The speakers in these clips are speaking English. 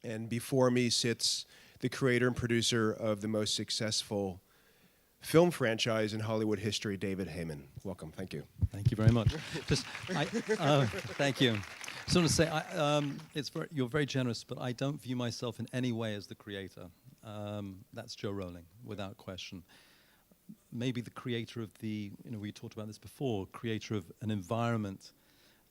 And before me sits the creator and producer of the most successful film franchise in Hollywood history, David Heyman. Welcome. Thank you. Thank you very much. Thank you. So I want to say, you're very generous, but I don't view myself in any way as the creator. That's Joe Rowling, without question. Maybe the creator of we talked about this before, creator of an environment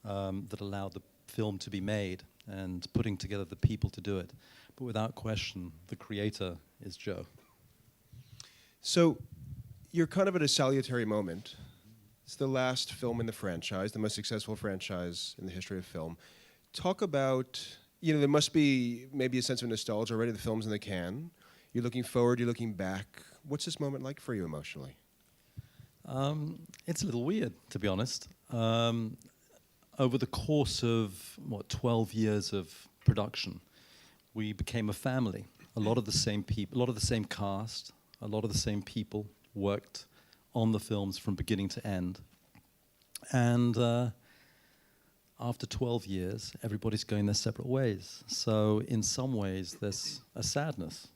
that allowed the film to be made and putting together the people to do it. But without question, the creator is Joe. So you're kind of at a salutary moment. It's the last film in the franchise, the most successful franchise in the history of film. Talk about, there must be maybe a sense of nostalgia already. The film's in the can. You're looking forward, you're looking back. What's this moment like for you emotionally? It's a little weird, to be honest. Over the course of, 12 years of production, we became a family. A lot of the same people, a lot of the same cast, a lot of the same people worked on the films from beginning to end. And after 12 years, everybody's going their separate ways. So in some ways, there's a sadness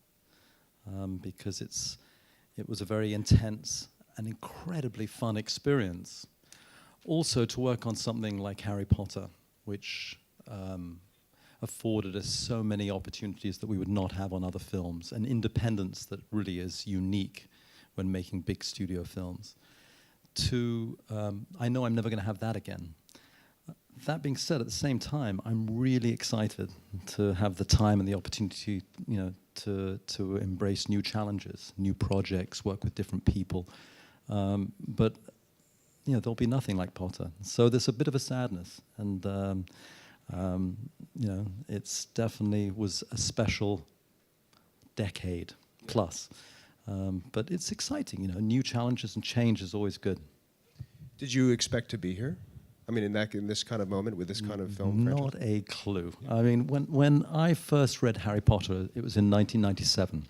because it was a very intense and incredibly fun experience. Also, to work on something like Harry Potter, which afforded us so many opportunities that we would not have on other films, and independence that really is unique when making big studio films. I know I'm never going to have that again. That being said, at the same time, I'm really excited to have the time and the opportunity, to embrace new challenges, new projects, work with different people. But there'll be nothing like Potter. So there's a bit of a sadness, and it's definitely was a special decade plus. But it's exciting, new challenges and change is always good. Did you expect to be here? I mean, in this kind of moment with this kind of film franchise? Not a clue. I mean, when I first read Harry Potter, it was in 1997,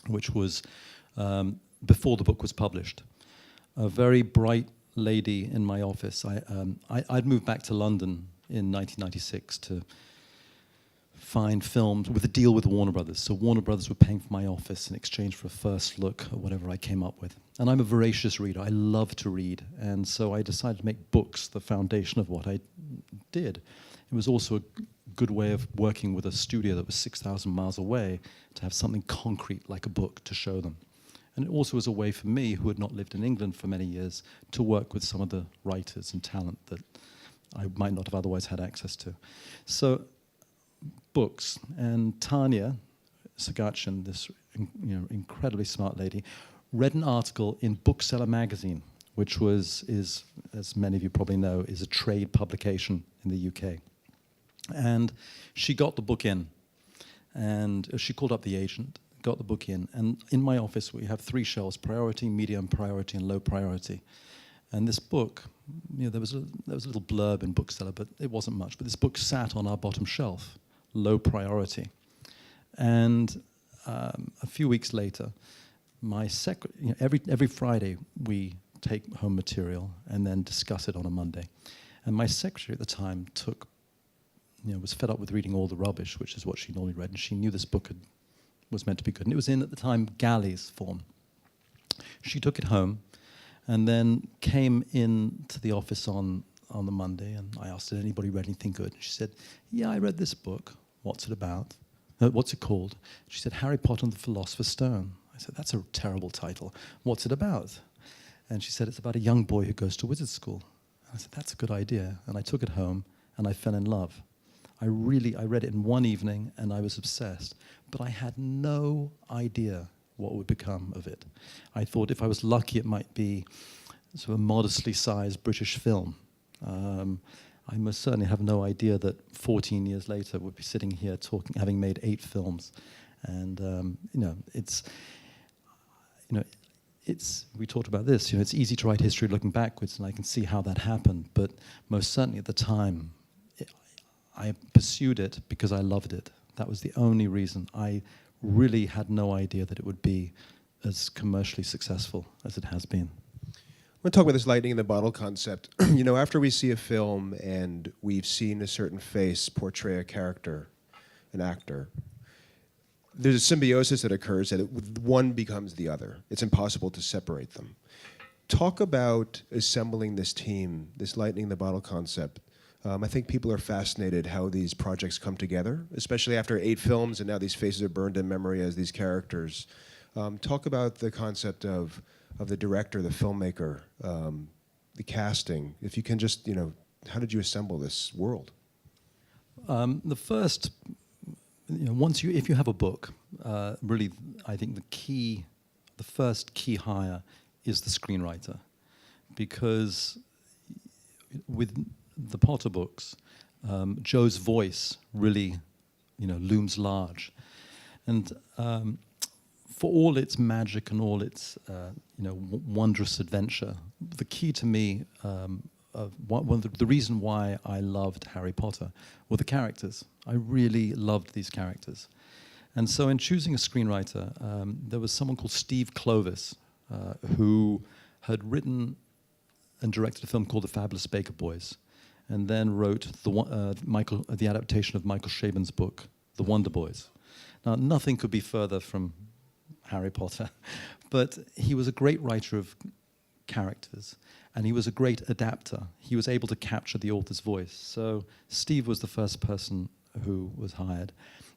which was before the book was published. A very bright lady in my office. I'd moved back to London in 1996 to find films with a deal with Warner Brothers. So Warner Brothers were paying for my office in exchange for a first look at whatever I came up with. And I'm a voracious reader. I love to read. And so I decided to make books the foundation of what I did. It was also a good way of working with a studio that was 6,000 miles away to have something concrete like a book to show them. And it also was a way for me, who had not lived in England for many years, to work with some of the writers and talent that I might not have otherwise had access to. So books. And Tanya Sagachin, this incredibly smart lady, read an article in Bookseller magazine, which is, as many of you probably know, is a trade publication in the UK. And she got the book in, and she called up the agent, got the book in, and in my office we have 3 shelves: priority, medium priority, and low priority. And this book, there was a little blurb in Bookseller, but it wasn't much. But this book sat on our bottom shelf, low priority. And a few weeks later, my secretary, every Friday we take home material and then discuss it on a Monday. And my secretary at the time was fed up with reading all the rubbish, which is what she normally read, and she knew this book was meant to be good. And it was in, at the time, Galley's form. She took it home and then came in to the office on the Monday, and I asked, had anybody read anything good? And she said, yeah, I read this book. What's it about? What's it called? She said, Harry Potter and the Philosopher's Stone. I said, that's a terrible title. What's it about? And she said, it's about a young boy who goes to wizard school. And I said, that's a good idea. And I took it home, and I fell in love. I read it in one evening, and I was obsessed. But I had no idea what would become of it. I thought if I was lucky, it might be sort of a modestly sized British film. I most certainly have no idea that 14 years later we'd be sitting here talking, having made 8 films. And, we talked about this, it's easy to write history looking backwards, and I can see how that happened. But most certainly at the time, I pursued it because I loved it. That was the only reason. I really had no idea that it would be as commercially successful as it has been. I want to talk about this lightning in the bottle concept. After we see a film and we've seen a certain face portray a character, an actor, there's a symbiosis that occurs that one becomes the other. It's impossible to separate them. Talk about assembling this team, this lightning in the bottle concept. I think people are fascinated how these projects come together, especially after 8 films and now these faces are burned in memory as these characters. Talk about the concept of the director, the filmmaker, the casting. If you can just, how did you assemble this world? The first, if you have a book, really, I think the first key hire is the screenwriter, because with the Potter books, Joe's voice really, looms large, and for all its magic and all its, wondrous adventure, the key to me, the reason why I loved Harry Potter were the characters. I really loved these characters. And so in choosing a screenwriter, there was someone called Steve Clovis, who had written and directed a film called The Fabulous Baker Boys, and then wrote the adaptation of Michael Chabon's book, The Wonder Boys. Now, nothing could be further from Harry Potter, but he was a great writer of characters, and he was a great adapter. He was able to capture the author's voice. So Steve was the first person who was hired,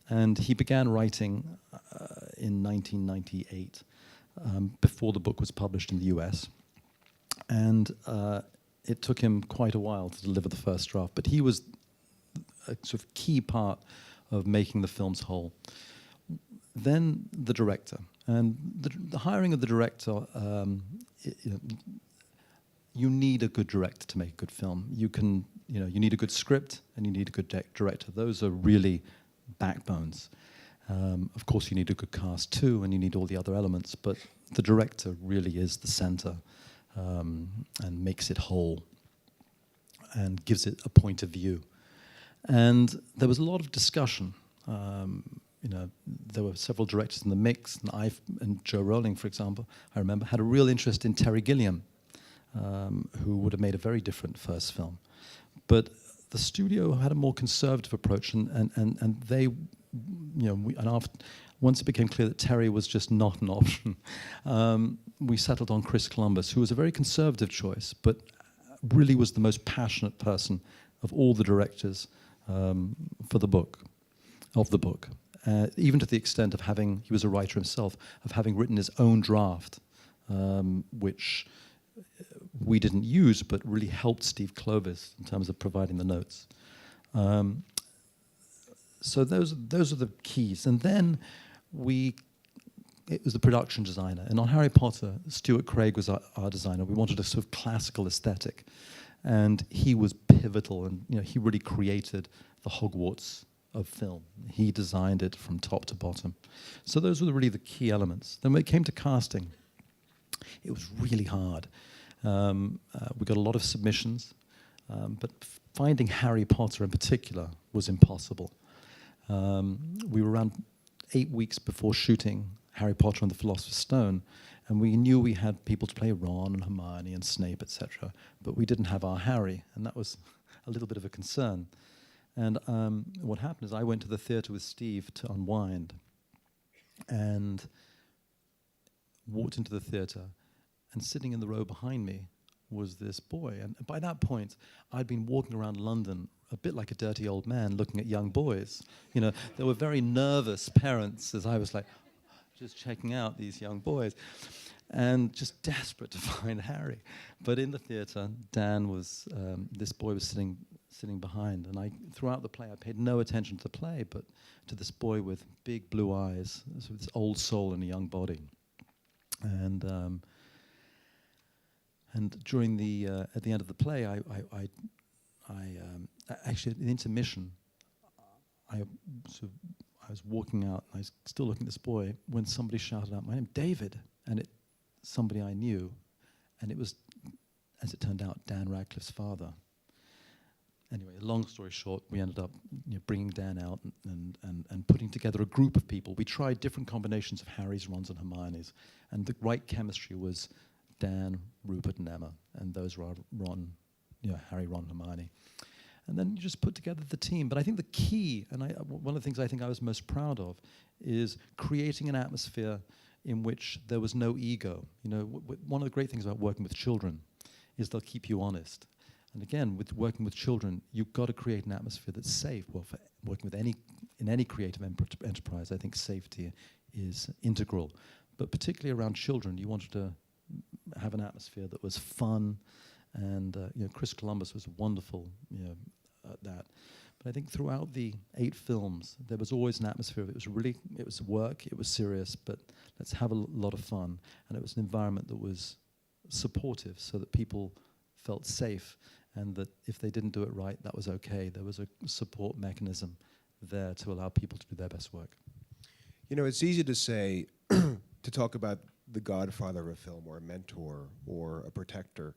and he began writing in 1998, before the book was published in the US. And it took him quite a while to deliver the first draft, but he was a sort of key part of making the films whole. Then the director. And the hiring of the director, you need a good director to make a good film. You need a good script and you need a good director. Those are really backbones. Of course, you need a good cast too, and you need all the other elements, but the director really is the center, and makes it whole and gives it a point of view. And there was a lot of discussion. There were several directors in the mix, and Joe Rowling, for example, I remember, had a real interest in Terry Gilliam, who would have made a very different first film. But the studio had a more conservative approach, and they, once it became clear that Terry was just not an option, we settled on Chris Columbus, who was a very conservative choice, but really was the most passionate person of all the directors of the book. Even to the extent of he was a writer himself, of having written his own draft, which we didn't use, but really helped Steve Clovis in terms of providing the notes. So those are the keys. And then it was the production designer. And on Harry Potter, Stuart Craig was our designer. We wanted a sort of classical aesthetic. And he was pivotal, and he really created the Hogwarts of film. He designed it from top to bottom. So those were really the key elements. Then when it came to casting, it was really hard. We got a lot of submissions, but finding Harry Potter in particular was impossible. We were around 8 weeks before shooting Harry Potter and the Philosopher's Stone, and we knew we had people to play Ron and Hermione and Snape, etc., but we didn't have our Harry, and that was a little bit of a concern. And what happened is I went to the theatre with Steve to unwind, and walked into the theatre, and sitting in the row behind me was this boy. And by that point, I'd been walking around London a bit like a dirty old man looking at young boys. There were very nervous parents as I was like, just checking out these young boys, and just desperate to find Harry. But in the theatre, Dan was, this boy was sitting behind, and throughout the play, I paid no attention to the play, but to this boy with big blue eyes, so this old soul in a young body. And during at the end of the play, I actually, in intermission, I was walking out, and I was still looking at this boy, when somebody shouted out my name, David, and somebody I knew, and it was, as it turned out, Dan Radcliffe's father. Anyway, long story short, we ended up bringing Dan out and putting together a group of people. We tried different combinations of Harrys, Rons, and Hermiones, and the right chemistry was Dan, Rupert, and Emma, and those were Harry, Ron, Hermione. And then you just put together the team. But I think the key, and one of the things I think I was most proud of, is creating an atmosphere in which there was no ego. You know, one of the great things about working with children is they'll keep you honest. And again, with working with children, you've got to create an atmosphere that's safe. Well, for working with in any creative enterprise, I think safety is integral. But particularly around children, you wanted to have an atmosphere that was fun. And Chris Columbus was wonderful, at that. But I think throughout the 8 films, there was always an atmosphere. It was work, it was serious, but let's have a lot of fun. And it was an environment that was supportive, so that people felt safe, and that if they didn't do it right, that was okay. There was a support mechanism there to allow people to do their best work. You know, it's easy to say, to talk about the godfather of a film, or a mentor, or a protector.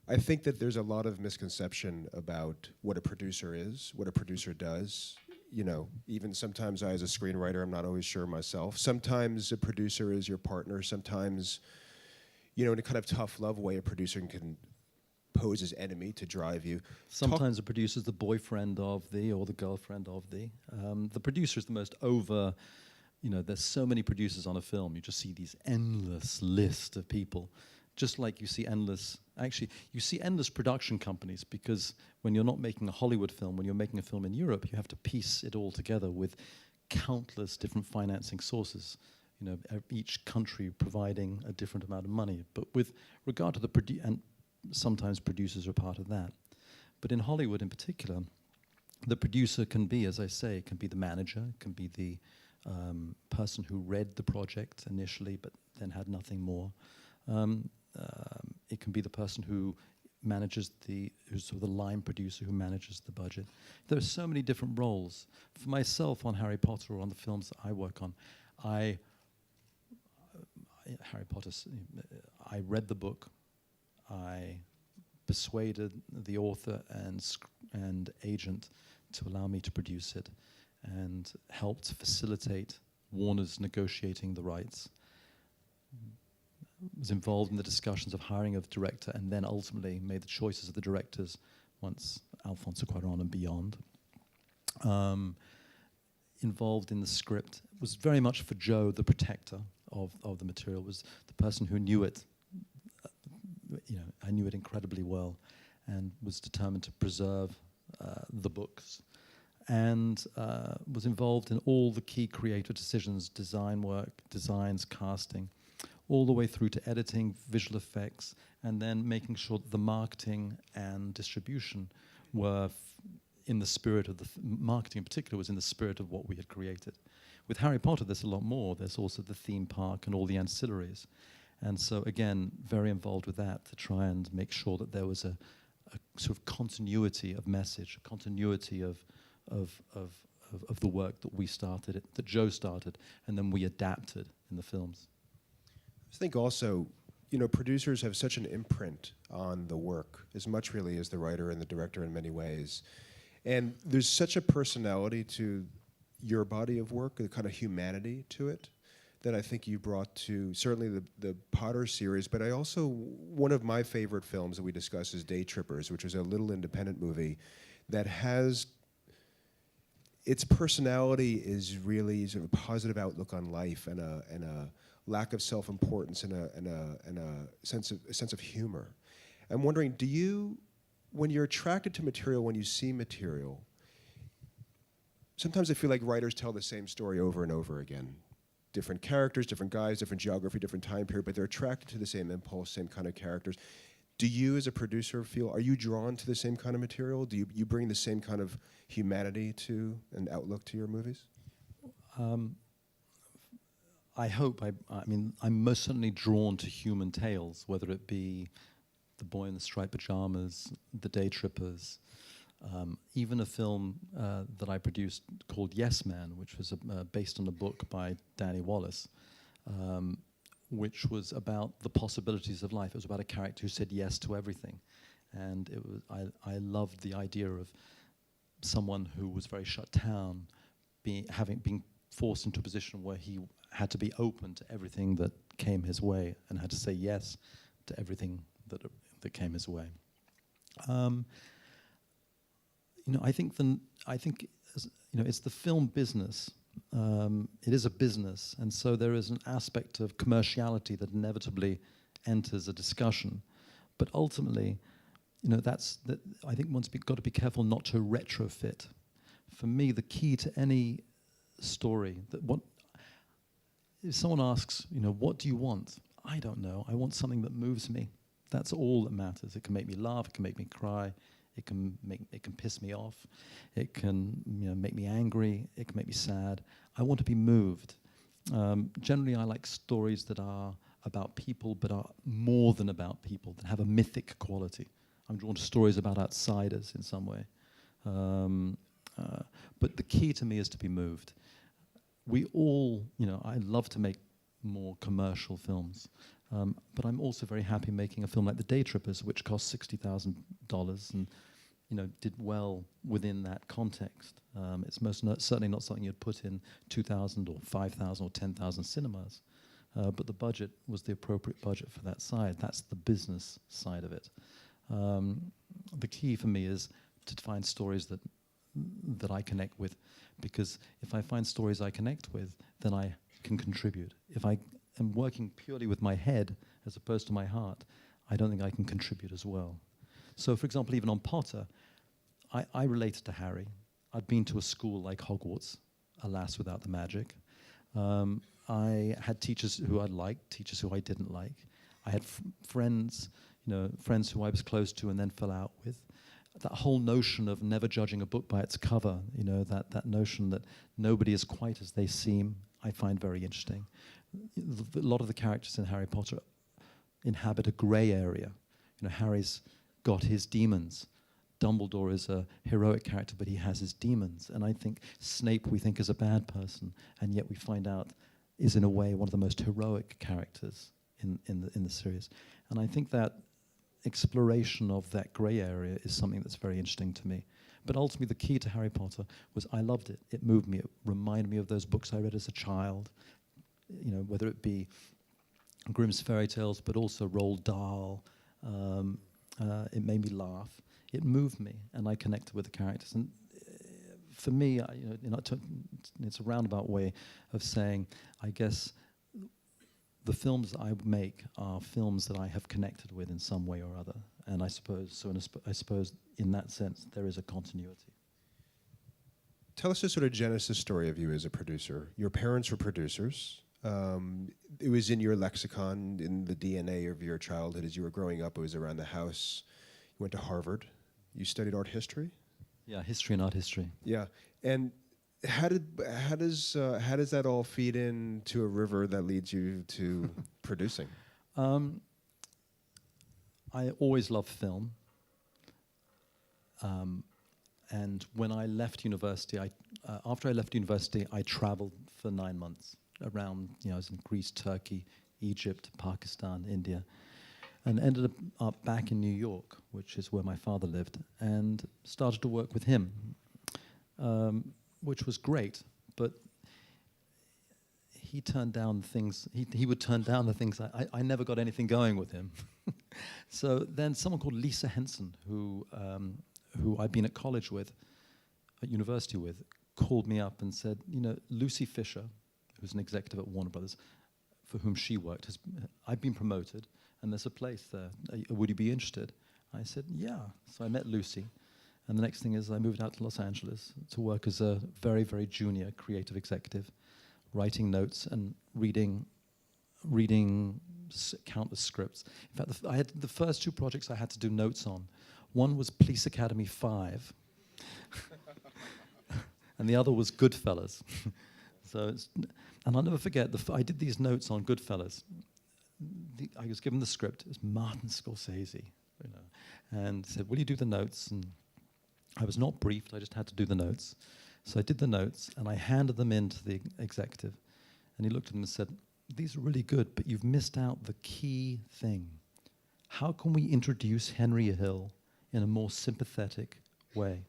I think that there's a lot of misconception about what a producer is, what a producer does. You know, even sometimes I, as a screenwriter, I'm not always sure myself. Sometimes a producer is your partner. Sometimes, in a kind of tough love way, a producer can pose as enemy to drive you. Sometimes a producer is the boyfriend of or the girlfriend of the. The producer is the most over. There's so many producers on a film. You just see these endless list of people. Just like you see endless production companies, because when you're not making a Hollywood film, when you're making a film in Europe, you have to piece it all together with countless different financing sources, each country providing a different amount of money. But with regard to and sometimes producers are part of that. But in Hollywood in particular, the producer can be, as I say, can be the manager, can be the person who read the project initially but then had nothing more. It can be the person who manages who's sort of the line producer who manages the budget. There are so many different roles. For myself on Harry Potter, or on the films that I work on, I read the book, I persuaded the author and agent to allow me to produce it, and helped facilitate Warner's negotiating the rights. Was involved in the discussions of hiring of the director, and then ultimately made the choices of the directors once Alfonso Cuarón and beyond. Involved in the script, was very much for Joe, the protector of the material, was the person who knew it. I knew it incredibly well, and was determined to preserve the books, and was involved in all the key creative decisions, design work, designs, casting, all the way through to editing, visual effects, and then making sure that the marketing and distribution were in the spirit of marketing in particular was in the spirit of what we had created. With Harry Potter, there's a lot more. There's also the theme park and all the ancillaries. And so, again, very involved with that to try and make sure that there was a sort of continuity of message, a continuity of the work that we started, that Joe started, and then we adapted in the films. I think also, producers have such an imprint on the work, as much really as the writer and the director in many ways. And there's such a personality to your body of work, a kind of humanity to it, that I think you brought to certainly the Potter series. But one of my favorite films that we discuss is Day Trippers, which is a little independent movie that has, its personality is really sort of a positive outlook on life, and a lack of self-importance, and a sense of humor. I'm wondering, when you're attracted to material, when you see material, sometimes I feel like writers tell the same story over and over again. Different characters, different guys, different geography, different time period, but they're attracted to the same impulse, same kind of characters. Do you, as a producer, are you drawn to the same kind of material? Do you bring the same kind of humanity to and outlook to your movies? I hope. I'm most certainly drawn to human tales, whether it be The Boy in the Striped Pajamas, The Day Trippers, even a film that I produced called Yes Man, which was based on a book by Danny Wallace, which was about the possibilities of life. It was about a character who said yes to everything. And I loved the idea of someone who was very shut down, being forced into a position where he had to be open to everything that came his way, and had to say yes to everything that came his way. I think it's the film business. It is a business, and so there is an aspect of commerciality that inevitably enters a discussion. But ultimately, I think one's got to be careful not to retrofit. For me, the key to any story if someone asks, what do you want? I don't know. I want something that moves me. That's all that matters. It can make me laugh. It can make me cry. It can piss me off. It can make me angry. It can make me sad. I want to be moved. Generally, I like stories that are about people, but are more than about people, that have a mythic quality. I'm drawn to stories about outsiders in some way. But the key to me is to be moved. We all, I love to make more commercial films, but I'm also very happy making a film like The Day Trippers, which cost $60,000 and did well within that context. It's certainly not something you'd put in 2,000 or 5,000 or 10,000 cinemas, but the budget was the appropriate budget for that side. That's the business side of it. The key for me is to find stories that I connect with, because if I find stories I connect with, then I can contribute. If I am working purely with my head as opposed to my heart, I don't think I can contribute as well. So, for example, even on Potter, I related to Harry. I'd been to a school like Hogwarts, alas, without the magic. I had teachers who I liked, teachers who I didn't like. I had friends who I was close to and then fell out with. That whole notion of never judging a book by its cover, that notion that nobody is quite as they seem, I find very interesting. A lot of the characters in Harry Potter inhabit a grey area. Harry's got his demons. Dumbledore is a heroic character, but he has his demons. And I think Snape we think is a bad person, and yet we find out is in a way one of the most heroic characters in the series. And I think that exploration of that grey area is something that's very interesting to me. But ultimately, the key to Harry Potter was I loved it. It moved me. It reminded me of those books I read as a child, whether it be Grimm's fairy tales, but also Roald Dahl. It made me laugh. It moved me, and I connected with the characters. And for me, it's a roundabout way of saying, I guess, the films I make are films that I have connected with in some way or other, and I suppose in that sense there is a continuity. Tell us the sort of genesis story of you as a producer. Your parents were producers. It was in your lexicon, in the DNA of your childhood as you were growing up. It was around the house. You went to Harvard. You studied art history. Yeah, history and art history. Yeah, and how does that all feed into a river that leads you to producing? I always loved film, and when I left university, after I left university, I traveled for 9 months around. I was in Greece, Turkey, Egypt, Pakistan, India, and ended up back in New York, which is where my father lived, and started to work with him. Which was great, but he turned down things. He would turn down the things. I never got anything going with him. So then someone called Lisa Henson, who I'd been at college with, at university with, called me up and said, Lucy Fisher, who's an executive at Warner Brothers, for whom she worked, I've been promoted, and there's a place there. Would you be interested? I said, yeah. So I met Lucy. And the next thing is I moved out to Los Angeles to work as a very, very junior creative executive, writing notes and reading countless scripts. In fact, I had the first 2 projects I had to do notes on. One was Police Academy 5, and the other was Goodfellas. And I'll never forget, I did these notes on Goodfellas. I was given the script. It was Martin Scorsese, and said, will you do the notes? And I was not briefed, I just had to do the notes. So I did the notes, and I handed them in to the executive. And he looked at them and said, these are really good, but you've missed out the key thing. How can we introduce Henry Hill in a more sympathetic way?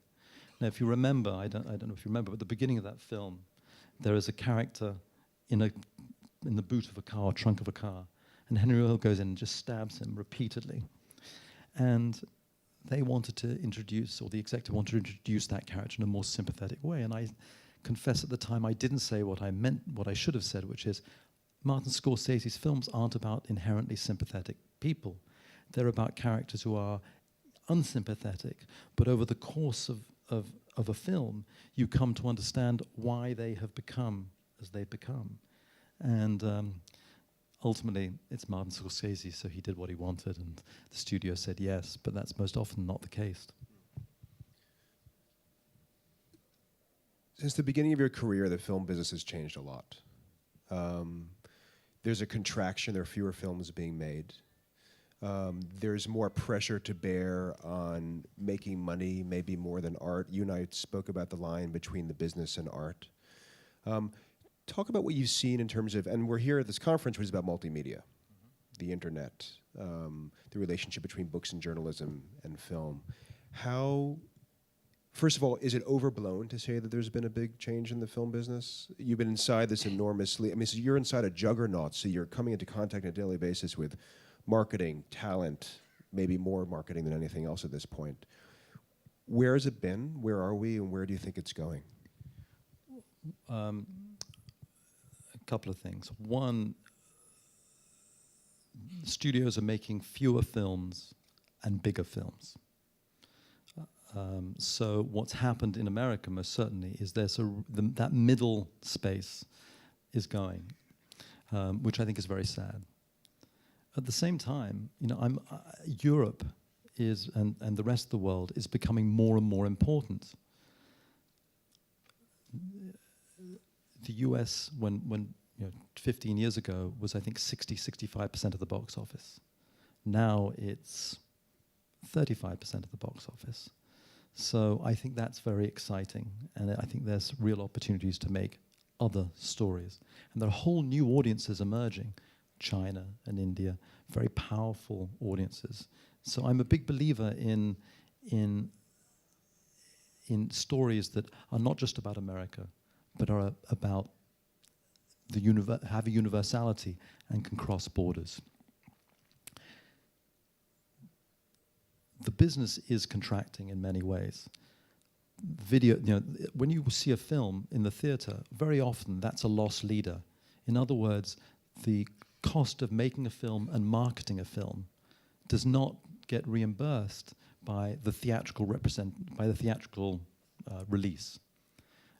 Now, if you remember, I don't know if you remember, but at the beginning of that film, there is a character in the boot of a car, trunk of a car, and Henry Hill goes in and just stabs him repeatedly. And they wanted to introduce, or the executive wanted to introduce that character in a more sympathetic way. And I confess at the time I didn't say what I meant, what I should have said, which is Martin Scorsese's films aren't about inherently sympathetic people. They're about characters who are unsympathetic, but over the course of a film, you come to understand why they have become as they've become. And ultimately, it's Martin Scorsese, so he did what he wanted, and the studio said yes, but that's most often not the case. Since the beginning of your career, the film business has changed a lot. There's a contraction, there are fewer films being made. There's more pressure to bear on making money, maybe more than art. You and I spoke about the line between the business and art. Talk about what you've seen in terms of, and we're here at this conference, which is about multimedia, the internet, the relationship between books and journalism and film. How, first of all, is it overblown to say that there's been a big change in the film business? You've been inside this enormously, I mean, so you're inside a juggernaut, so you're coming into contact on a daily basis with marketing, talent, maybe more marketing than anything else at this point. Where has it been? Where are we? And where do you think it's going? A couple of things. One, studios are making fewer films and bigger films. So what's happened in America, most certainly, is there's that middle space is going, which I think is very sad. At the same time, you know, Europe is, and the rest of the world is becoming more and more important. The US, when you know, 15 years ago, was I think 65% of the box office. Now it's 35% of the box office. So I think that's very exciting, and I think there's real opportunities to make other stories. And there are whole new audiences emerging. China and India, very powerful audiences. So I'm a big believer in stories that are not just about America, but are about have a universality and can cross borders. The business is contracting in many ways. Video, you know, when you see a film in the theater, very often that's a loss leader. In other words, the cost of making a film and marketing a film does not get reimbursed by the theatrical release.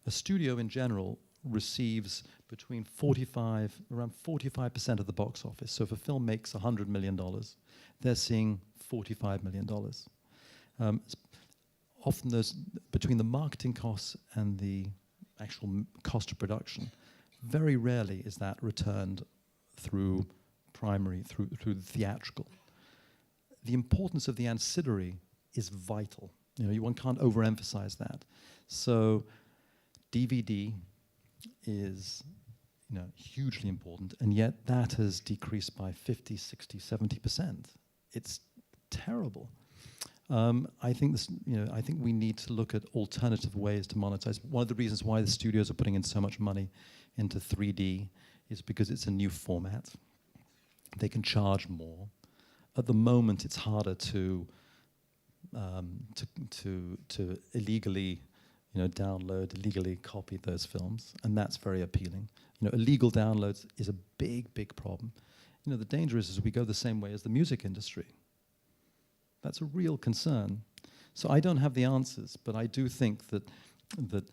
A studio in general receives between around 45% of the box office. So if a film makes $100 million, they're seeing $45 million. Often there's, between the marketing costs and the actual cost of production, very rarely is that returned through the theatrical. The importance of the ancillary is vital. You know, one can't overemphasize that. So DVD is, you know, hugely important, and yet that has decreased by 50, 60, 70%. It's terrible. I think I think we need to look at alternative ways to monetize. One of the reasons why the studios are putting in so much money into 3D is because it's a new format. They can charge more. At the moment, it's harder to illegally, you know, download, illegally copy those films, and that's very appealing. You know, illegal downloads is a big problem. You know, the danger is we go the same way as the music industry. That's a real concern. So I don't have the answers, but I do think that you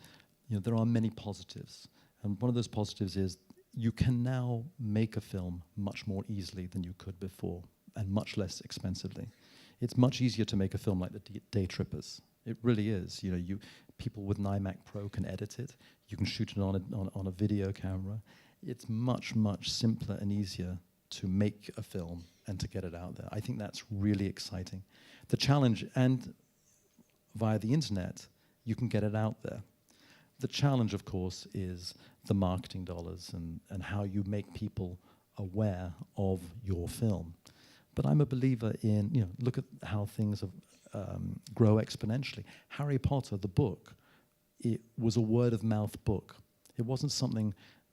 know, there are many positives, and one of those positives is you can now make a film much more easily than you could before, and much less expensively. It's much easier to make a film like The Day Trippers. It really is. You know, people with an iMac Pro can edit it. You can shoot it on a video camera. It's much simpler and easier to make a film and to get it out there. I think that's really exciting. The challenge, and via the internet, you can get it out there. The challenge, of course, is the marketing dollars and how you make people aware of your film. But I'm a believer in, you know, look at how things have grow exponentially. Harry Potter, the book, it was a word-of-mouth book. It wasn't something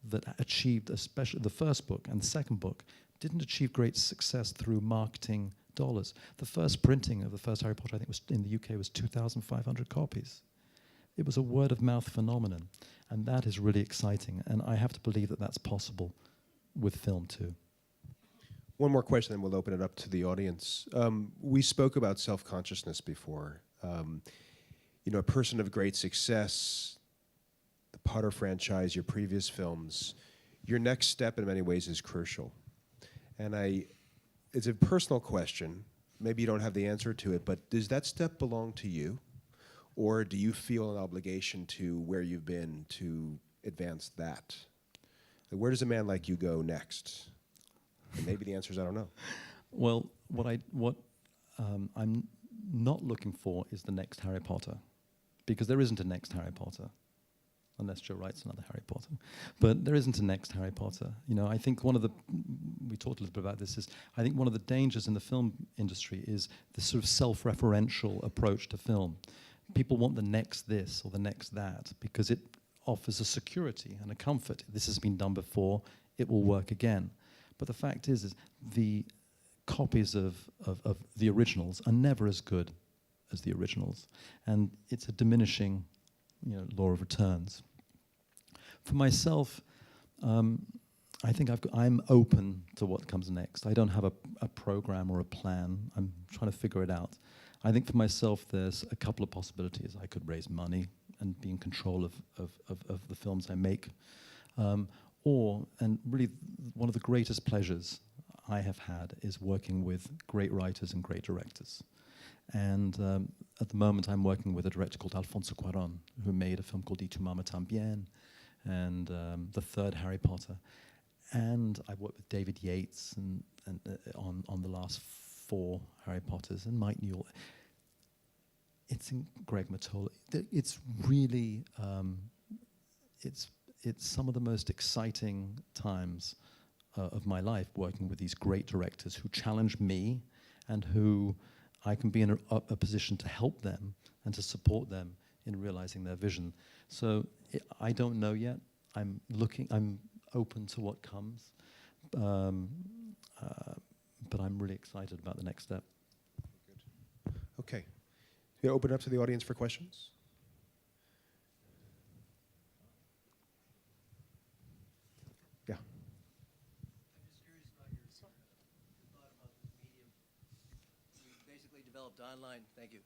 that achieved, especially the first book and the second book, didn't achieve great success through marketing The first printing of the first Harry Potter, I think, was in the UK, was 2,500 copies. It was a word-of-mouth phenomenon, and that is really exciting. And I have to believe that that's possible with film too. One more question, then we'll open it up to the audience. We spoke about self-consciousness before. A person of great success, the Potter franchise, your previous films, your next step in many ways is crucial. And it's a personal question. Maybe you don't have the answer to it, but does that step belong to you? Or do you feel an obligation to where you've been to advance that? Where does a man like you go next? And maybe the answer is I don't know. Well, what I'm not looking for is the next Harry Potter, because there isn't a next Harry Potter, unless Joe writes another Harry Potter. But there isn't a next Harry Potter. I think we talked a little bit about this, is I think one of the dangers in the film industry is this sort of self-referential approach to film. People want the next this or the next that because it offers a security and a comfort. This has been done before, it will work again. But the fact is the copies of the originals are never as good as the originals. And it's a diminishing law of returns. For myself, I think I'm open to what comes next. I don't have a program or a plan. I'm trying to figure it out. I think for myself, there's a couple of possibilities. I could raise money and be in control of the films I make. And really one of the greatest pleasures I have had is working with great writers and great directors. And at the moment, I'm working with a director called Alfonso Cuarón, who made a film called Y tu mamá también, and the third Harry Potter. And I've worked with David Yates and on the last 4 Harry Potters, and Mike Newell. It's in Greg Matola. It's really, it's some of the most exciting times of my life, working with these great directors who challenge me and who I can be in a position to help them and to support them in realizing their vision. So I don't know yet. I'm open to what comes, but I'm really excited about the next step. Good. Okay. You open it up to the audience for questions? Yeah. I'm just curious about your thought about this medium. You basically developed online, thank you,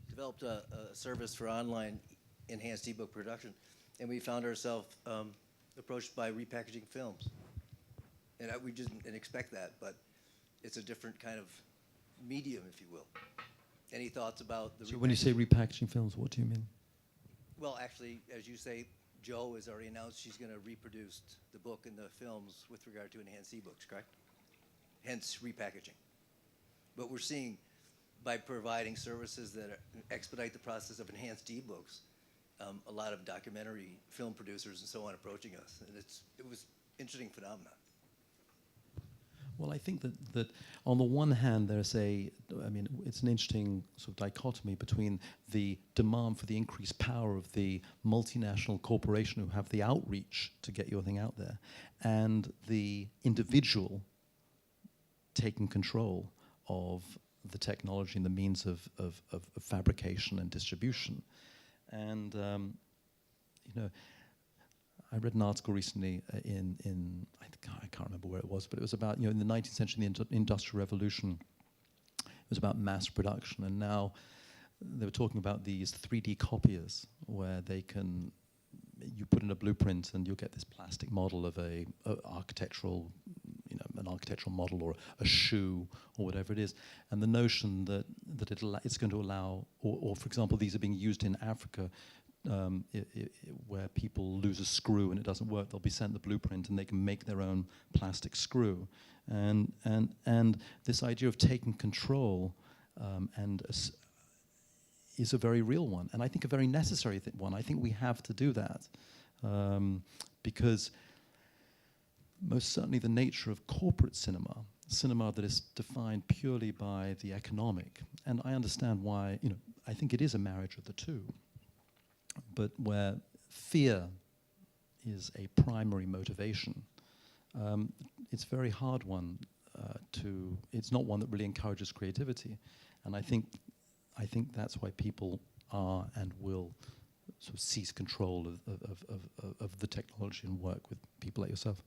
developed a service for online enhanced ebook production, and we found ourselves approached by repackaging films. And we didn't expect that, but it's a different kind of medium, if you will. Any thoughts about the So when you say repackaging films, what do you mean? Well, actually, as you say, Jo has already announced she's going to reproduce the book and the films with regard to enhanced ebooks, correct? Hence repackaging. But we're seeing, by providing services that expedite the process of enhanced ebooks, a lot of documentary film producers and so on approaching us. And it was an interesting phenomenon. Well, I think that on the one hand, it's an interesting sort of dichotomy between the demand for the increased power of the multinational corporation who have the outreach to get your thing out there, and the individual taking control of the technology and the means of fabrication and distribution. And, I read an article recently I can't remember where it was, but it was about, in the 19th century, the Industrial Revolution, it was about mass production. And now they were talking about these 3D copiers where you put in a blueprint and you'll get this plastic model of an architectural model or a shoe or whatever it is. And the notion that it's going to allow, or for example, these are being used in Africa, where people lose a screw and it doesn't work, they'll be sent the blueprint and they can make their own plastic screw. And this idea of taking control is a very real one, and I think a very necessary one. I think we have to do that because most certainly the nature of corporate cinema that is defined purely by the economic, and I understand why, I think it is a marriage of the two, but where fear is a primary motivation, it's a very hard one it's not one that really encourages creativity, and I think that's why people are and will sort of seize control of the technology and work with people like yourself.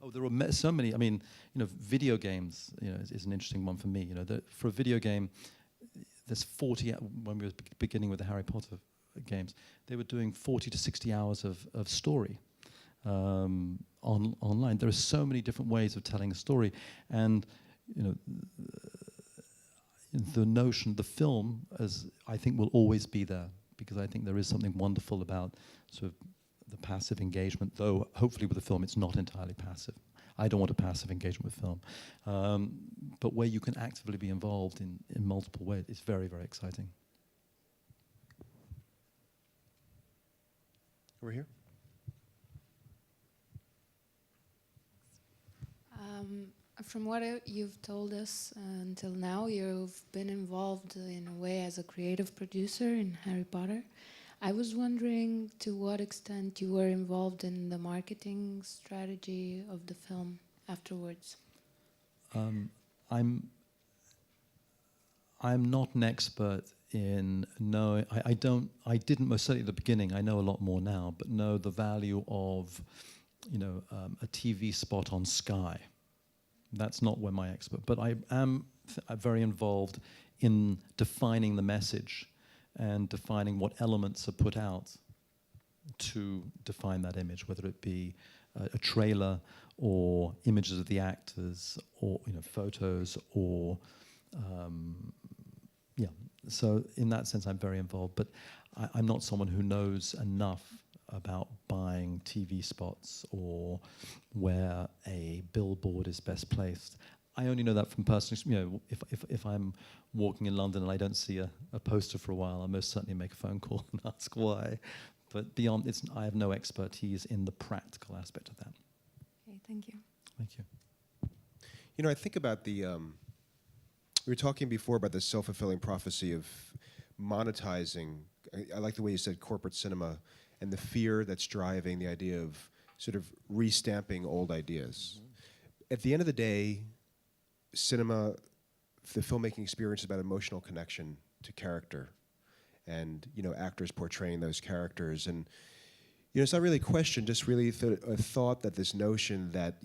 Oh, there are so many. I mean, video games, is an interesting one for me. For a video game, there's 40. When we were beginning with the Harry Potter games, they were doing 40 to 60 hours of story online. There are so many different ways of telling a story, and the notion, the film, as I think, will always be there, because I think there is something wonderful about sort of the passive engagement, though hopefully with the film it's not entirely passive. I don't want a passive engagement with film. But where you can actively be involved in multiple ways, it's very, very exciting. Over here. From what you've told us until now, you've been involved in a way as a creative producer in Harry Potter. I was wondering to what extent you were involved in the marketing strategy of the film afterwards. I'm not an expert in knowing. I didn't, most certainly at the beginning. I know a lot more now, but know the value of, a TV spot on Sky. That's not where my expert. But I am very involved in defining the message and defining what elements are put out to define that image, whether it be a trailer or images of the actors or photos or So in that sense, I'm very involved. But I'm not someone who knows enough about buying TV spots or where a billboard is best placed. I only know that from personal, if I'm walking in London and I don't see a poster for a while, I'll most certainly make a phone call and ask why. But beyond, I have no expertise in the practical aspect of that. Okay, thank you. Thank you. I think about we were talking before about the self-fulfilling prophecy of monetizing. I like the way you said corporate cinema and the fear that's driving the idea of sort of restamping old ideas. Mm-hmm. At the end of the day, cinema, the filmmaking experience is about emotional connection to character and, actors portraying those characters. And, it's not really a question, just really a thought that this notion that,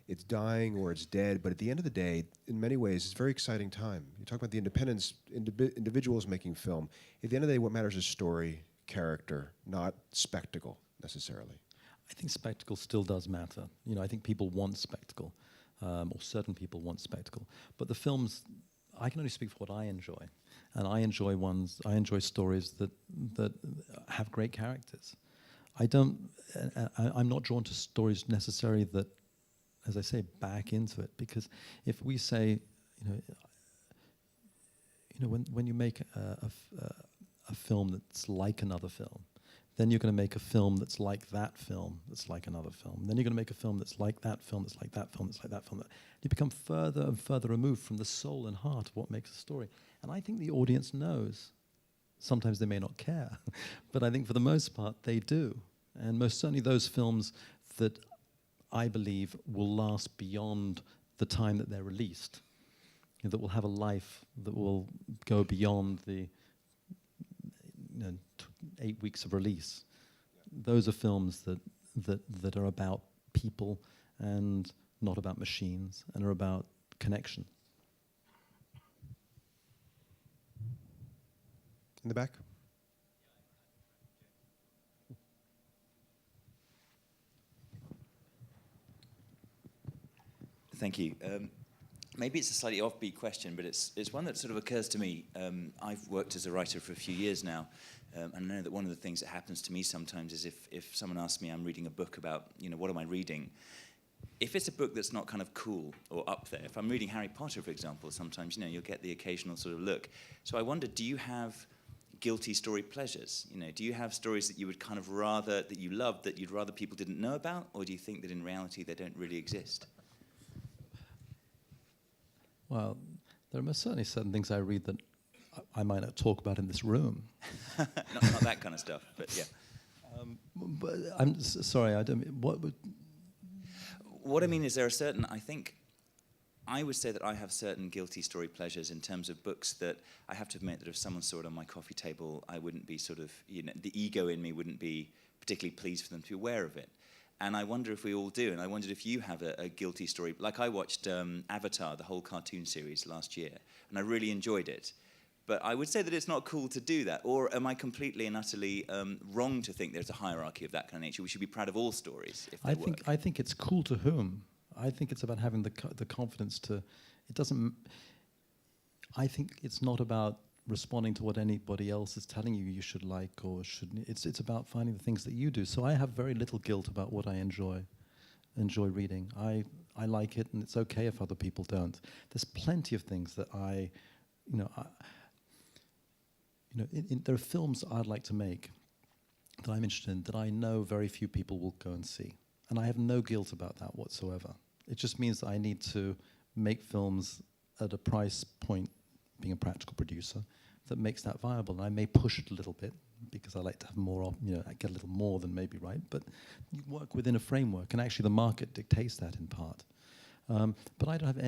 it's dying or it's dead, but at the end of the day, in many ways, it's a very exciting time. You talk about the independence, individuals making film. At the end of the day, what matters is story, character, not spectacle, necessarily. I think spectacle still does matter. I think people want spectacle, or certain people want spectacle. But the films, I can only speak for what I enjoy. And I enjoy stories that have great characters. I'm not drawn to stories necessarily that, as I say, back into it, because if we say, when you make a film that's like another film, then you're going to make a film that's like that film that's like another film. Then you're going to make a film that's like that film that's like that film that's like that film. You become further and further removed from the soul and heart of what makes a story. And I think the audience knows. Sometimes they may not care, but I think for the most part they do. And most certainly those films that I believe will last beyond the time that they're released, that will have a life that will go beyond the 8 weeks of release. Those are films that are about people and not about machines and are about connection. In the back. Thank you. Maybe it's a slightly offbeat question, but it's one that sort of occurs to me. I've worked as a writer for a few years now, and I know that one of the things that happens to me sometimes is if someone asks me, I'm reading a book about, what am I reading? If it's a book that's not kind of cool or up there, if I'm reading Harry Potter, for example, sometimes, you'll get the occasional sort of look. So I wonder, do you have guilty story pleasures? Do you have stories that you would kind of rather, that you love, that you'd rather people didn't know about? Or do you think that in reality they don't really exist? Well, there are most certainly certain things I read that I might not talk about in this room. not that kind of stuff, but yeah. But I'm sorry, I don't. What would what I mean is there are certain, I think, I would say that I have certain guilty story pleasures in terms of books that I have to admit that if someone saw it on my coffee table, I wouldn't be sort of, the ego in me wouldn't be particularly pleased for them to be aware of it. And I wonder if we all do, and I wondered if you have a guilty story. Like I watched Avatar, the whole cartoon series last year, and I really enjoyed it. But I would say that it's not cool to do that. Or am I completely and utterly wrong to think there's a hierarchy of that kind of nature? We should be proud of all stories if they work. I think it's cool to whom. I think it's about having the confidence to. It doesn't. I think it's not about responding to what anybody else is telling you should like or shouldn't. It's about finding the things that you do. So I have very little guilt about what I enjoy reading. I like it, and it's okay if other people don't. There's plenty of things that there are films I'd like to make that I'm interested in that I know very few people will go and see. And I have no guilt about that whatsoever. It just means that I need to make films at a price point, being a practical producer, that makes that viable. And I may push it a little bit because I like to have more, I get a little more than maybe right. But you work within a framework, and actually the market dictates that in part. But I don't have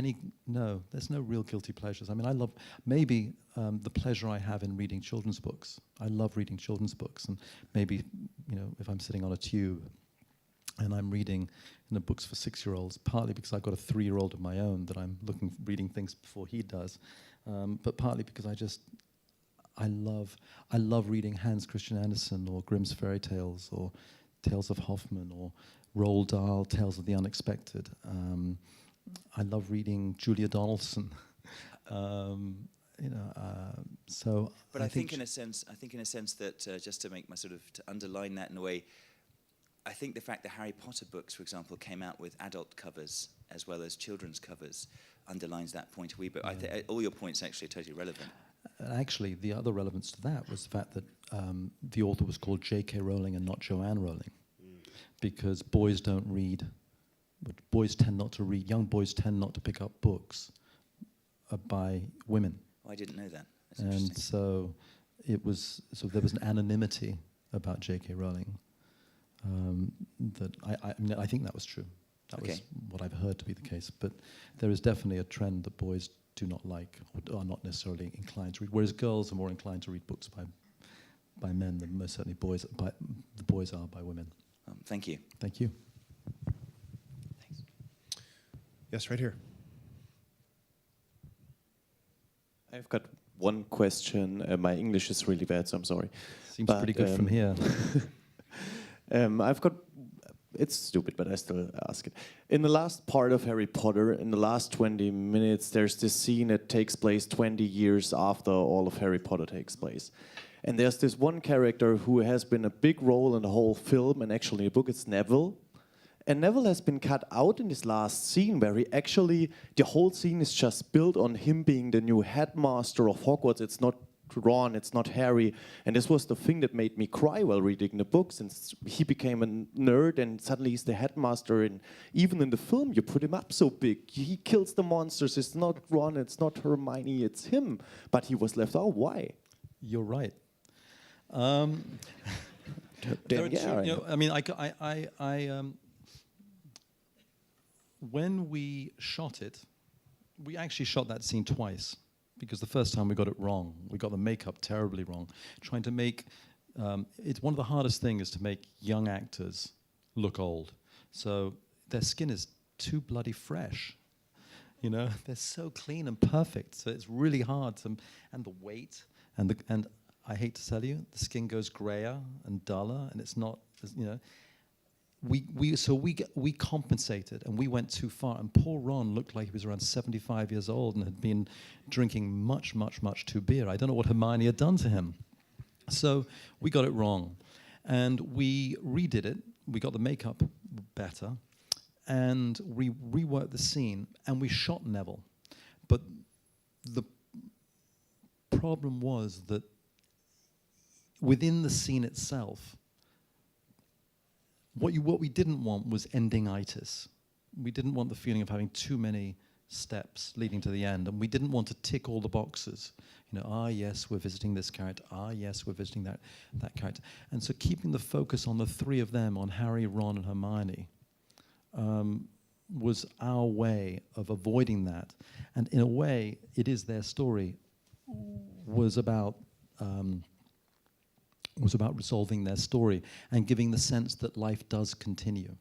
there's no real guilty pleasures. I mean, I love maybe the pleasure I have in reading children's books. I love reading children's books, and maybe, if I'm sitting on a tube and I'm reading books for 6-year-olds, partly because I've got a 3-year-old of my own that I'm reading things before he does, but partly because I love reading Hans Christian Andersen or Grimm's fairy tales or Tales of Hoffmann or Roald Dahl, Tales of the Unexpected. I love reading Julia Donaldson. So. But I think in a sense that just to make to underline that in a way, I think the fact that Harry Potter books, for example, came out with adult covers as well as children's covers underlines that point a wee bit. All your points actually are totally relevant. Actually, the other relevance to that was the fact that the author was called J.K. Rowling and not Joanne Rowling, because boys don't read. But boys tend not to read. Young boys tend not to pick up books by women. Oh, I didn't know that. That's and interesting. so there was an anonymity about J.K. Rowling that I think that was true. That was what I've heard to be the case. But there is definitely a trend that boys do not like or are not necessarily inclined to read, whereas girls are more inclined to read books by men than most certainly boys are by women. Thank you. Thank you. Thanks. Yes, right here. I've got one question. My English is really bad, so I'm sorry. Seems pretty good from here. It's stupid, but I still ask it. In the last part of Harry Potter, in the last 20 minutes, there's this scene that takes place 20 years after all of Harry Potter takes place. And there's this one character who has been a big role in the whole film, and actually in the book, it's Neville. And Neville has been cut out in this last scene where the whole scene is just built on him being the new headmaster of Hogwarts. It's not Ron, it's not Harry. And this was the thing that made me cry while reading the book, since he became a nerd and suddenly he's the headmaster. And even in the film, you put him up so big. He kills the monsters. It's not Ron, it's not Hermione, it's him. But he was left out. Why? You're right. When we shot it, we actually shot that scene twice, because the first time we got it wrong. We got the makeup terribly wrong. Trying to make, it's one of the hardest things is to make young actors look old. So their skin is too bloody fresh. They're so clean and perfect. So it's really hard to, and the weight, and I hate to tell you, the skin goes grayer and duller, and it's not, We compensated, and we went too far. And poor Ron looked like he was around 75 years old and had been drinking much, much, much too beer. I don't know what Hermione had done to him. So we got it wrong, and we redid it. We got the makeup better, and we reworked the scene, and we shot Neville. But the problem was that within the scene itself, what we didn't want was endingitis. We didn't want the feeling of having too many steps leading to the end, and we didn't want to tick all the boxes. Yes, we're visiting this character. Yes, we're visiting that character. And so keeping the focus on the three of them, on Harry, Ron, and Hermione, was our way of avoiding that. And in a way, It Is Their Story was about resolving their story and giving the sense that life does continue.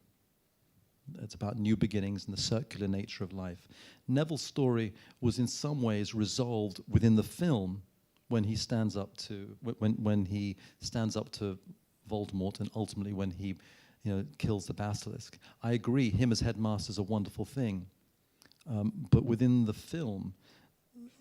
It's about new beginnings and the circular nature of life. Neville's story was in some ways resolved within the film when he stands up to when he stands up to Voldemort, and ultimately when he kills the basilisk. I agree, him as headmaster is a wonderful thing, but within the film,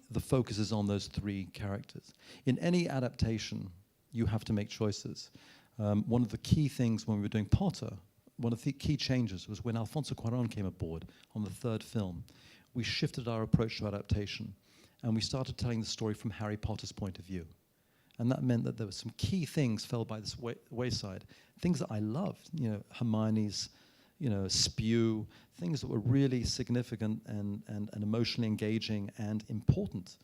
the focus is on those three characters. In any adaptation, you have to make choices. One of the key things when we were doing Potter, one of the key changes was when Alfonso Cuarón came aboard on the third film. We shifted our approach to adaptation, and we started telling the story from Harry Potter's point of view. And that meant that there were some key things fell by this wayside, things that I loved, Hermione's, spew, things that were really significant and emotionally engaging and important.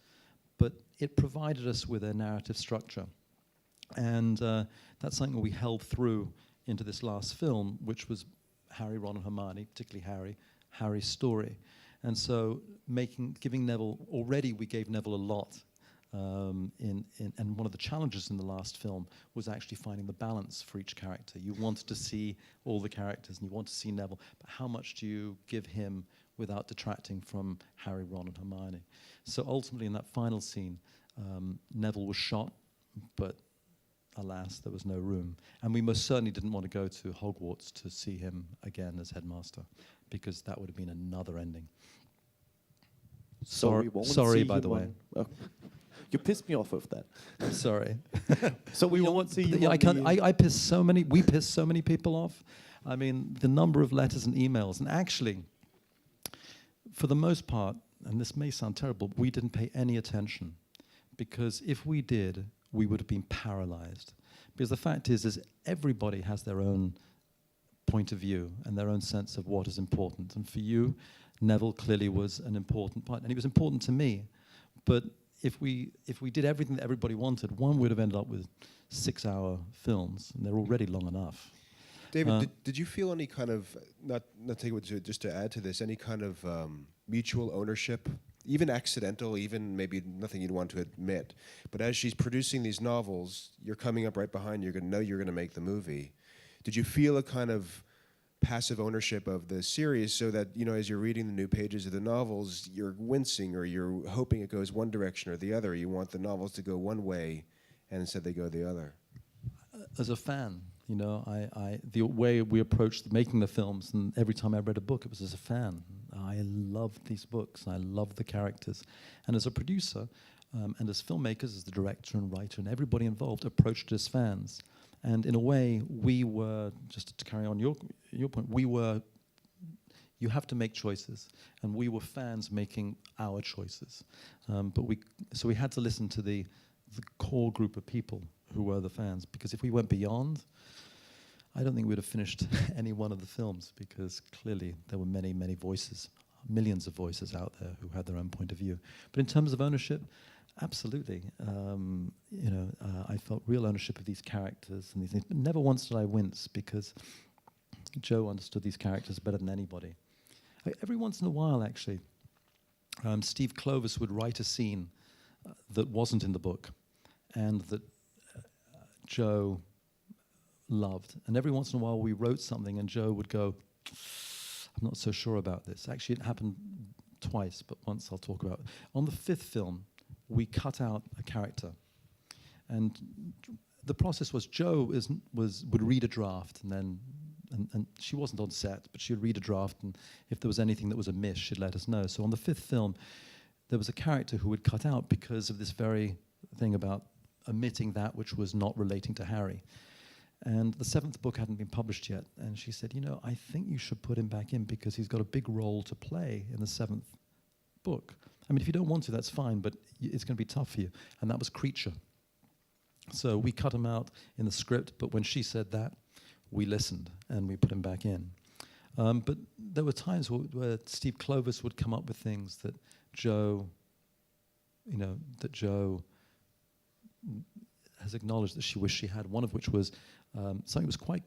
But it provided us with a narrative structure. And that's something we held through into this last film, which was Harry, Ron, and Hermione, particularly Harry's story. And so giving Neville, already we gave Neville a lot. And one of the challenges in the last film was actually finding the balance for each character. You wanted to see all the characters and you want to see Neville, but how much do you give him without detracting from Harry, Ron, and Hermione? So ultimately in that final scene, Neville was shot, but alas, there was no room. And we most certainly didn't want to go to Hogwarts to see him again as headmaster, because that would have been another ending. Sorry, by the way. You pissed me off with that. Sorry. So we won't see you. I piss so many. We piss so many people off. I mean, the number of letters and emails, and actually, for the most part, and this may sound terrible, we didn't pay any attention, because if we did, we would have been paralyzed. Because the fact is everybody has their own point of view and their own sense of what is important. And for you, Neville clearly was an important part, and he was important to me. But if we did everything that everybody wanted, one would have ended up with 6-hour films, and they're already long enough. David, did you feel any kind of, not take it just to add to this, any kind of mutual ownership, even accidental, even maybe nothing you'd want to admit, but as she's producing these novels, you're coming up right behind, you're going to know you're going to make the movie. Did you feel a kind of passive ownership of the series, so that as you're reading the new pages of the novels, you're wincing or you're hoping it goes one direction or the other? You want the novels to go one way, and instead they go the other. As a fan, the way we approached making the films, and every time I read a book, it was as a fan. I loved these books, and I loved the characters. And as a producer, and as filmmakers, as the director and writer, and everybody involved approached as fans. And in a way, we were, just to carry on your point, you have to make choices, and we were fans making our choices. So we had to listen to the core group of people who were the fans, because if we went beyond, I don't think we would have finished any one of the films, because clearly there were many, many voices, millions of voices out there who had their own point of view. But in terms of ownership, absolutely. I felt real ownership of these characters and these things. But never once did I wince, because Joe understood these characters better than anybody. Every once in a while, actually, Steve Clovis would write a scene that wasn't in the book and that Joe loved. And every once in a while, we wrote something and Joe would go, I'm not so sure about this. Actually, it happened twice, but once I'll talk about it. On the 5th film, we cut out a character. And the process was Joe would read a draft, and then and she wasn't on set, but she would read a draft, and if there was anything that was amiss, she'd let us know. So on the 5th film, there was a character who would cut out because of this very thing about omitting that which was not relating to Harry. And the 7th book hadn't been published yet, and she said, I think you should put him back in, because he's got a big role to play in the 7th book. I mean, if you don't want to, that's fine, but it's going to be tough for you. And that was Creature. So we cut him out in the script, but when she said that, we listened and we put him back in. But there were times where Steve Clovis would come up with things that Joe has acknowledged that she wished she had, one of which was something that was quite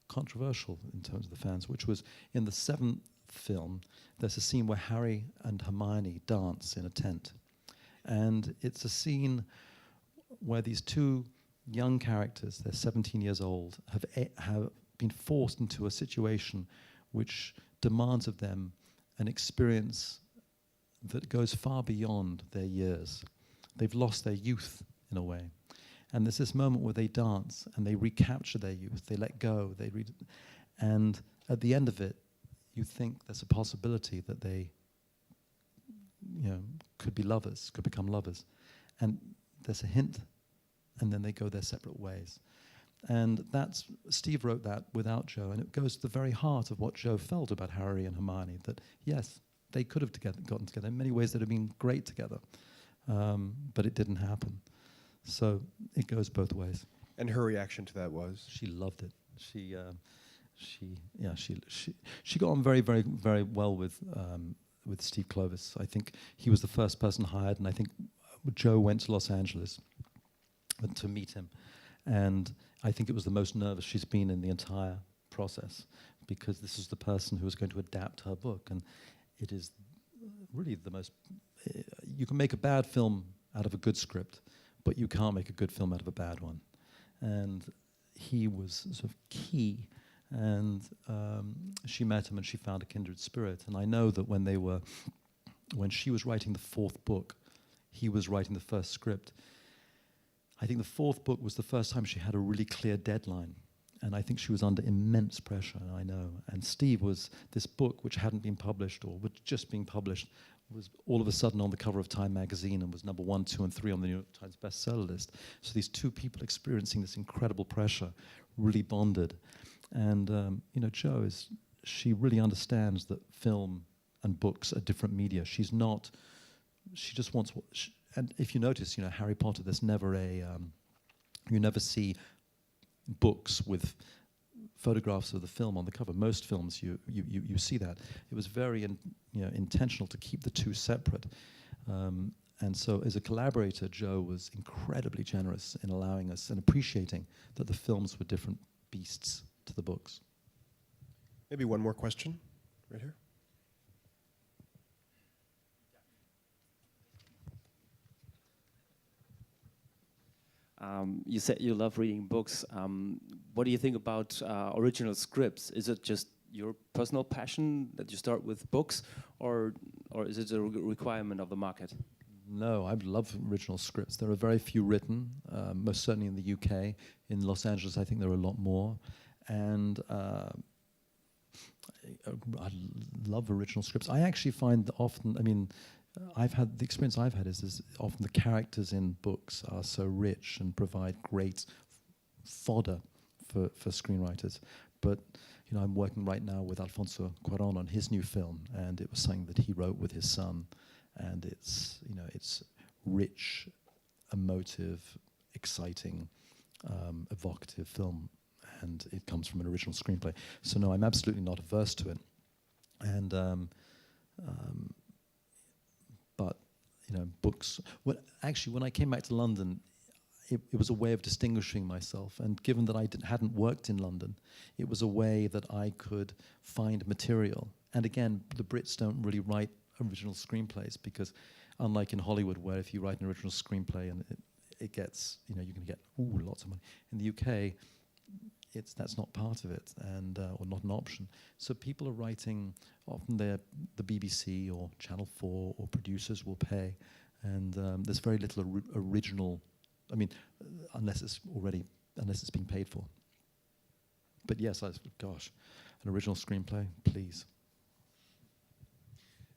controversial in terms of the fans, which was in the 7th film, there's a scene where Harry and Hermione dance in a tent. And it's a scene where these two young characters, they're 17 years old, have been forced into a situation which demands of them an experience that goes far beyond their years. They've lost their youth in a way. And there's this moment where they dance and they recapture their youth, they let go, and at the end of it, you think there's a possibility that they, could be lovers, could become lovers. And there's a hint, and then they go their separate ways. And Steve wrote that without Joe, and it goes to the very heart of what Joe felt about Harry and Hermione, that yes, they could have gotten together. In many ways, they'd have been great together, but it didn't happen. So it goes both ways. And her reaction to that was? She loved it. She got on very, very, very well with Steve Clovis. I think he was the first person hired, and I think Joe went to Los Angeles to meet him. And I think it was the most nervous she's been in the entire process, because this is the person who was going to adapt her book. And it is really the most... you can make a bad film out of a good script, but you can't make a good film out of a bad one. And he was sort of key. And she met him and she found a kindred spirit. And I know that when she was writing the fourth book, he was writing the first script. I think the fourth book was the first time she had a really clear deadline. And I think she was under immense pressure, I know. And Steve was, this book, which hadn't been published or was just being published, was all of a sudden on the cover of Time magazine and was number 1, 2, and 3 on the New York Times bestseller list. So these two people experiencing this incredible pressure really bonded. And Jo she really understands that film and books are different media. She just wants and if you notice, Harry Potter, there's never you never see books with photographs of the film on the cover. Most films you see that. It was very intentional to keep the two separate. And so as a collaborator, Jo was incredibly generous in allowing us and appreciating that the films were different beasts to the books. Maybe one more question, right here. You said you love reading books. What do you think about original scripts? Is it just your personal passion that you start with books, or is it a requirement of the market? No, I love original scripts. There are very few written, most certainly in the UK. In Los Angeles, I think there are a lot more. And I love original scripts. I actually find that often, the experience I've had is often the characters in books are so rich and provide great fodder for screenwriters. But I'm working right now with Alfonso Cuarón on his new film, and it was something that he wrote with his son, and it's rich, emotive, exciting, evocative film, and it comes from an original screenplay. So no, I'm absolutely not averse to it, and but books. When I came back to London, it was a way of distinguishing myself. And given that I hadn't worked in London, it was a way that I could find material. And again, the Brits don't really write original screenplays, because unlike in Hollywood, where if you write an original screenplay and it gets, you're going to get lots of money. In the UK, that's not part of it, and or not an option. So people are writing, often the BBC or Channel 4 or producers will pay, and there's very little original, unless it's being paid for. But yes, an original screenplay, please.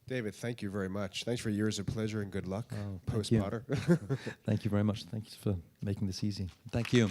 David, thank you very much. Thanks for years of pleasure and good luck Oh, post-Potter. Thank you very much. Thank you for making this easy. Thank you.